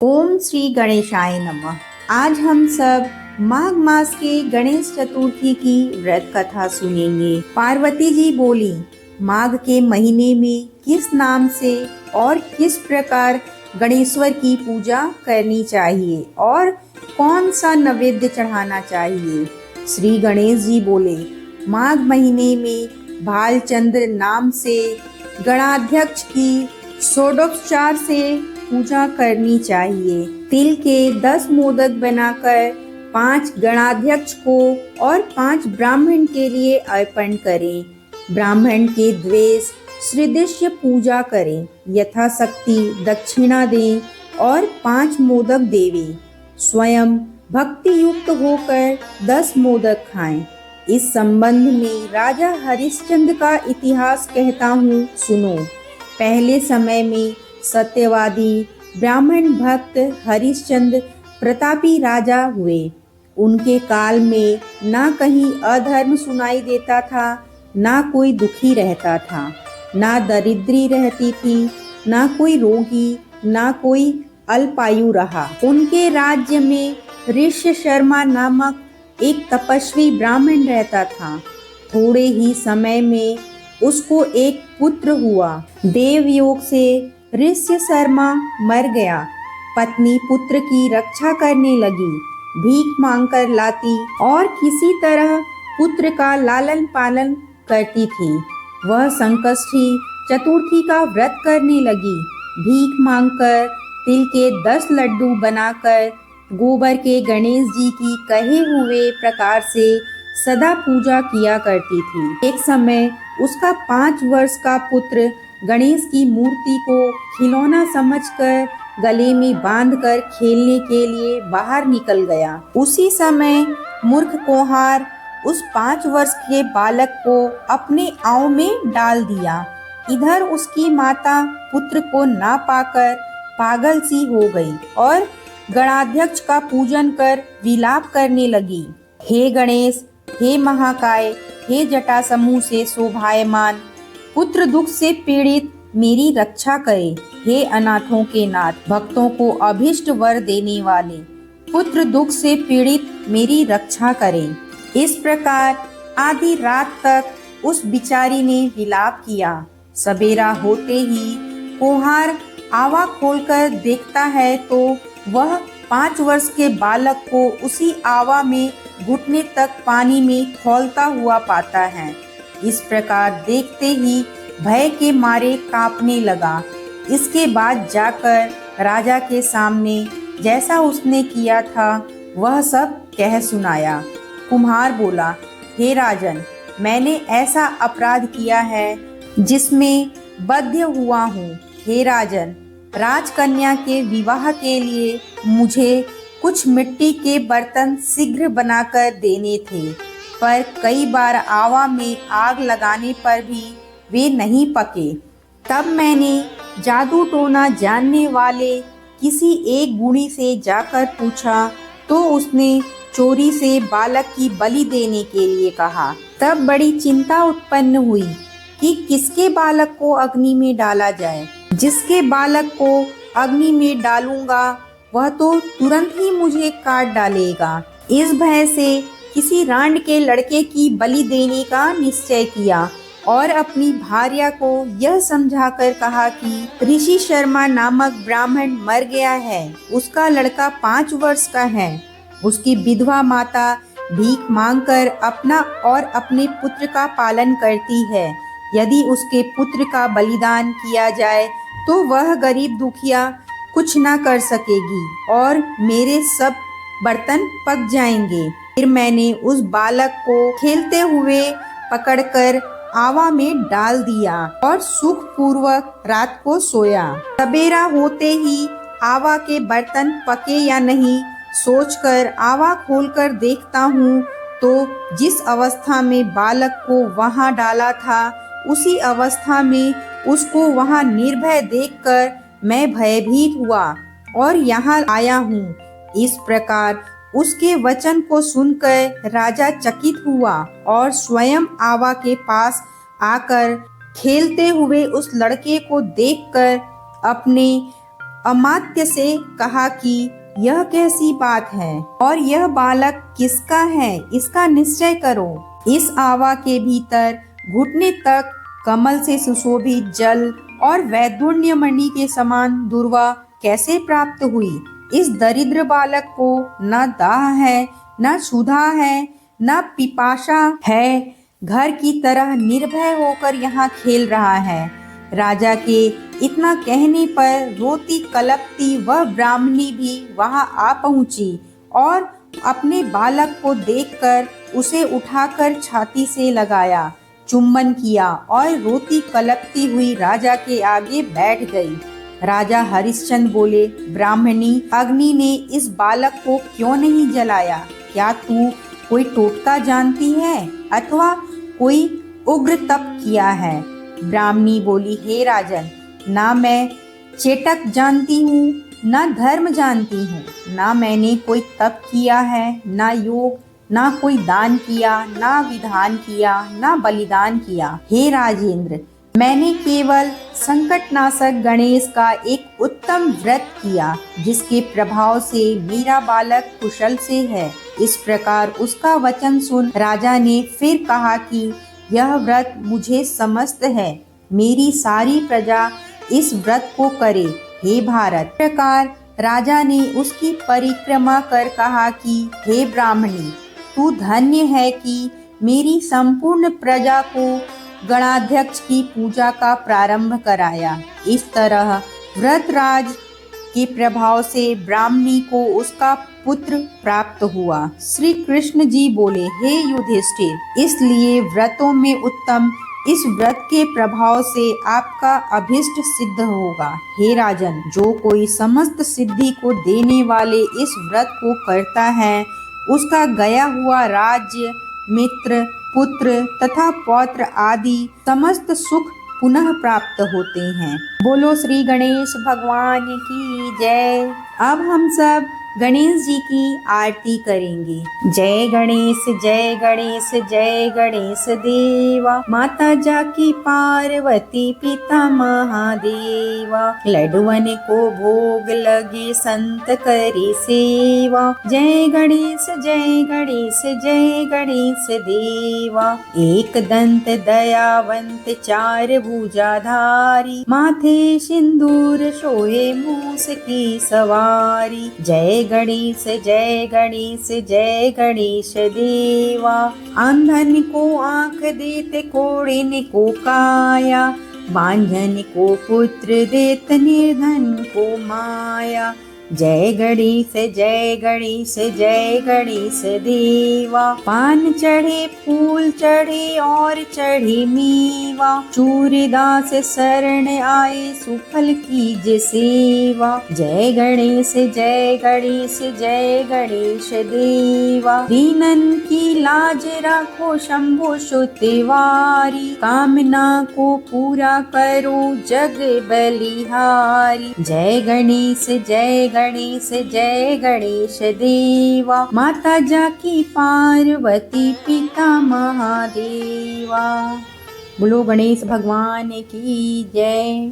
ओम श्री गणेशाय नमः। आज हम सब माघ मास के गणेश चतुर्थी की व्रत कथा सुनेंगे। पार्वती जी बोली, माघ के महीने में किस नाम से और किस प्रकार गणेश्वर की पूजा करनी चाहिए और कौन सा नैवेद्य चढ़ाना चाहिए। श्री गणेश जी बोले, माघ महीने में भालचंद्र नाम से गणाध्यक्ष की षोडोपचार से पूजा करनी चाहिए। तिल के 10 मोदक बनाकर 5 गणाध्यक्ष को और 5 ब्राह्मण के लिए अर्पण करें। ब्राह्मण के द्वेष श्रीदृश्य पूजा करें, यथाशक्ति दक्षिणा दें और 5 मोदक देवें। स्वयं भक्ति युक्त होकर 10 मोदक खाएं। इस संबंध में राजा हरिश्चंद्र का इतिहास कहता हूँ, सुनो। पहले समय में सत्यवादी ब्राह्मण भक्त हरिश्चंद्र प्रतापी राजा हुए। उनके काल में ना कहीं अधर्म सुनाई देता था, ना कोई दुखी रहता था, ना दरिद्री रहती थी, ना कोई रोगी, ना कोई अल्पायु रहा। उनके राज्य में ऋष्य शर्मा नामक एक तपस्वी ब्राह्मण रहता था। थोड़े ही समय में उसको एक पुत्र हुआ। देवयोग से ऋष्य शर्मा मर गया। पत्नी पुत्र की रक्षा करने लगी, भीख मांगकर लाती और किसी तरह पुत्र का लालन पालन करती थी। वह संकष्टी चतुर्थी का व्रत करने लगी। भीख मांगकर तिल के 10 लड्डू बनाकर गोबर के गणेश जी की कहे हुए प्रकार से सदा पूजा किया करती थी। एक समय उसका 5 वर्ष का पुत्र गणेश की मूर्ति को खिलौना समझकर गले में बांधकर खेलने के लिए बाहर निकल गया। उसी समय मूर्ख कुम्हार उस 5 वर्ष के बालक को अपने आंव में डाल दिया। इधर उसकी माता पुत्र को ना पाकर पागल सी हो गई और गणाध्यक्ष का पूजन कर विलाप करने लगी। हे गणेश, हे महाकाय, हे जटा समूह से शोभायमान, पुत्र दुख से पीड़ित मेरी रक्षा करे। हे अनाथों के नाथ, भक्तों को अभिष्ट वर देने वाले, पुत्र दुख से पीड़ित मेरी रक्षा करें। इस प्रकार आधी रात तक उस बिचारी ने विलाप किया। सवेरा होते ही कुम्हार आवा खोलकर देखता है तो वह 5 वर्ष के बालक को उसी आवा में घुटने तक पानी में खौलता हुआ पाता है। इस प्रकार देखते ही भय के मारे कांपने लगा। इसके बाद जाकर राजा के सामने जैसा उसने किया था वह सब कह सुनाया। कुम्हार बोला, हे राजन, मैंने ऐसा अपराध किया है जिसमें बद्ध हुआ हूँ। हे राजन, राजकन्या के विवाह के लिए मुझे कुछ मिट्टी के बर्तन शीघ्र बनाकर देने थे, पर कई बार आवा में आग लगाने पर भी वे नहीं पके। तब मैंने जादू टोना जानने वाले किसी एक गुणी से जाकर पूछा तो उसने चोरी से बालक की बलि देने के लिए कहा। तब बड़ी चिंता उत्पन्न हुई कि किसके बालक को अग्नि में डाला जाए। जिसके बालक को अग्नि में डालूंगा वह तो तुरंत ही मुझे काट डालेगा। इस भय से किसी रांड के लड़के की बलि देने का निश्चय किया और अपनी भार्या को यह समझाकर कहा कि ऋषि शर्मा नामक ब्राह्मण मर गया है। उसका लड़का 5 वर्ष का है। उसकी विधवा माता भीख मांगकर अपना और अपने पुत्र का पालन करती है। यदि उसके पुत्र का बलिदान किया जाए तो वह गरीब दुखिया कुछ ना कर सकेगी और मेरे सब बर्तन पक जाएंगे। फिर मैंने उस बालक को खेलते हुए पकड़कर आवा में डाल दिया और सुख पूर्वक रात को सोया। सवेरा होते ही आवा के बर्तन पके या नहीं सोचकर आवा खोलकर देखता हूँ तो जिस अवस्था में बालक को वहाँ डाला था उसी अवस्था में उसको वहाँ निर्भय देखकर मैं भयभीत हुआ और यहाँ आया हूँ। इस प्रकार उसके वचन को सुनकर राजा चकित हुआ और स्वयं आवा के पास आकर खेलते हुए उस लड़के को देखकर अपने अमात्य से कहा कि यह कैसी बात है और यह बालक किसका है, इसका निश्चय करो। इस आवा के भीतर घुटने तक कमल से सुशोभित जल और वैदुर्ण्य मणि के समान दुर्वा कैसे प्राप्त हुई? इस दरिद्र बालक को न दाह है, न क्षुधा है, न पिपासा है, घर की तरह निर्भय होकर यहाँ खेल रहा है। राजा के इतना कहने पर रोती कलपती वह ब्राह्मणी भी वहां आ पहुंची और अपने बालक को देखकर उसे उठाकर छाती से लगाया, चुम्बन किया और रोती कलपती हुई राजा के आगे बैठ गई। राजा हरिश्चंद्र बोले, ब्राह्मणी, अग्नि ने इस बालक को क्यों नहीं जलाया? क्या तू कोई टोटका जानती है अथवा कोई उग्र तप किया है? ब्राह्मणी बोली, हे राजन, ना मैं चेटक जानती हूँ, ना धर्म जानती हूँ, ना मैंने कोई तप किया है, ना योग, ना कोई दान किया, ना विधान किया, ना बलिदान किया। हे राजेंद्र, मैंने केवल संकटनाशक गणेश का एक उत्तम व्रत किया, जिसके प्रभाव से मेरा बालक कुशल से है। इस प्रकार उसका वचन सुन राजा ने फिर कहा कि यह व्रत मुझे समस्त है, मेरी सारी प्रजा इस व्रत को करे। हे भारत, प्रकार राजा ने उसकी परिक्रमा कर कहा कि हे ब्राह्मणी, तू धन्य है कि मेरी संपूर्ण प्रजा को गणाध्यक्ष की पूजा का प्रारंभ कराया। इस तरह व्रतराज के प्रभाव से ब्राह्मणी को उसका पुत्र प्राप्त हुआ। श्री कृष्ण जी बोले, हे युधिष्ठिर, इसलिए व्रतों में उत्तम इस व्रत के प्रभाव से आपका अभिष्ट सिद्ध होगा। हे राजन, जो कोई समस्त सिद्धि को देने वाले इस व्रत को करता है, उसका गया हुआ राज्य, मित्र, पुत्र तथा पौत्र आदि समस्त सुख पुनः प्राप्त होते हैं। बोलो श्री गणेश भगवान की जय। अब हम सब गणेश जी की आरती करेंगे। जय गणेश जय गणेश जय गणेश देवा, माता जाकी पार्वती पिता महादेवा, लड्डुअन को भोग लगे संत करे सेवा। जय गणेश जय गणेश जय गणेश देवा, एक दंत दयावंत चार भुजाधारी, माथे सिंदूर शोहे मूस की सवारी। जय गणेश जय गणेश जय गणेश देवा, अंधन को आंख देते, कोढ़िन को काया, बांझन को पुत्र देत, निर्धन को माया। जय गणेश जय गणेश जय गणेश देवा, पान चढ़े फूल चढ़े और चढ़े मेवा, चूरदास शरण आए सुफल कीजे सेवा। जय गणेश जय गणेश जय गणेश देवा, दीनन की लाज राखो शंभो सुतिवारी, कामना को पूरा करो जग बलिहारी। जय गणेश जय गणेश जय गणेश देवा, माता जाकी पार्वती पिता महादेवा। बोलो गणेश भगवान की जय।